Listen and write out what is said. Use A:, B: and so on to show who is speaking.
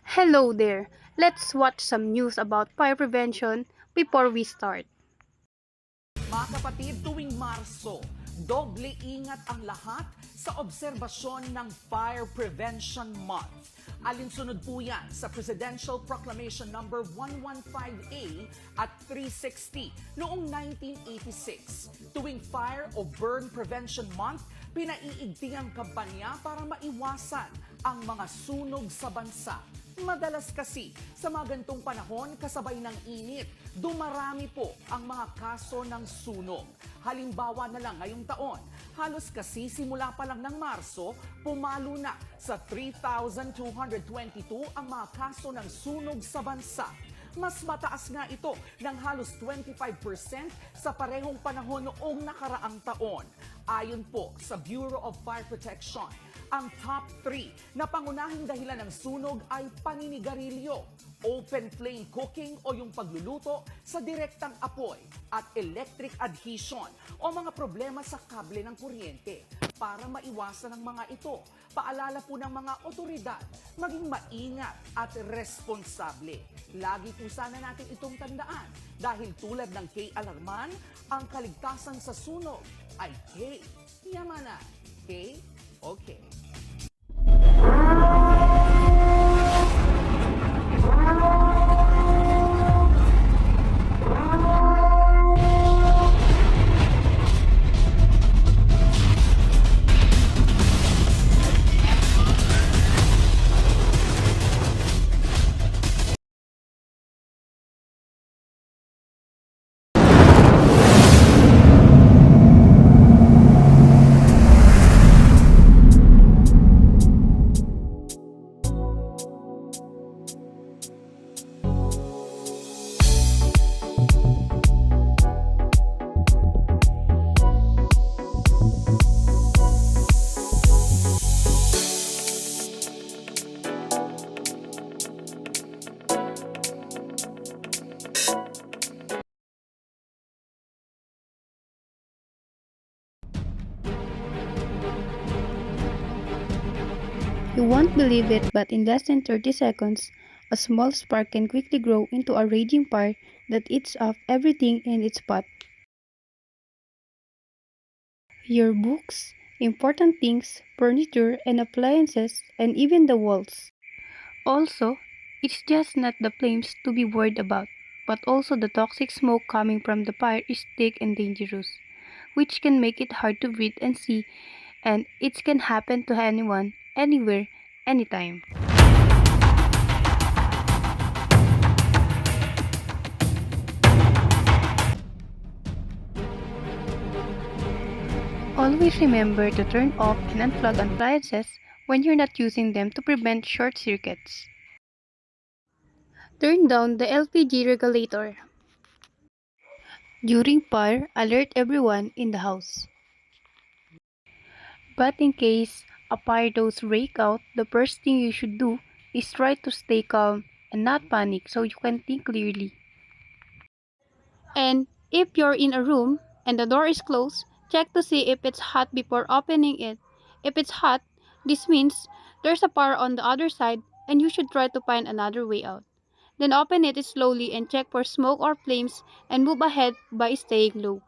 A: Hello there! Let's watch some news about fire prevention before we start.
B: Mga kapatid, tuwing Marso, doble ingat ang lahat sa obserbasyon ng Fire Prevention Month. Alinsunod po yan sa Presidential Proclamation number 115A at 360 noong 1986. Tuwing Fire o Burn Prevention Month, pinaiigting ang kampanya para maiwasan ang mga sunog sa bansa. Madalas kasi sa mga gantong panahon kasabay ng init, dumarami po ang mga kaso ng sunog. Halimbawa na lang ngayong taon, halos kasi simula pa lang ng Marso, pumalo na sa 3,222 ang mga kaso ng sunog sa bansa. Mas mataas nga ito ng halos 25% sa parehong panahon noong nakaraang taon. Ayon po sa Bureau of Fire Protection, ang top 3 na pangunahing dahilan ng sunog ay paninigarilyo, open flame cooking o yung pagluluto sa direktang apoy, at electric adhesion o mga problema sa kable ng kuryente. Para maiwasan ang mga ito, paalala po ng mga otoridad, maging maingat at responsable. Lagi po sana natin itong tandaan dahil tulad ng K-alarman, ang kaligtasan sa sunog ay K. Yamana. K? Okay.
A: You won't believe it, but in less than 30 seconds, a small spark can quickly grow into a raging fire that eats up everything in its path. Your books, important things, furniture and appliances, and even the walls. Also, it's just not the flames to be worried about, but also the toxic smoke coming from the fire is thick and dangerous, which can make it hard to breathe and see, and it can happen to anyone, anywhere, anytime. Always remember to turn off and unplug appliances when you're not using them to prevent short circuits. Turn down the LPG regulator. During fire, alert everyone in the house. But in case a fire does break out, the first thing you should do is try to stay calm and not panic so you can think clearly. And if you're in a room and the door is closed, check to see if it's hot before opening it. If it's hot, this means there's a fire on the other side and you should try to find another way out. Then open it slowly and check for smoke or flames and move ahead by staying low.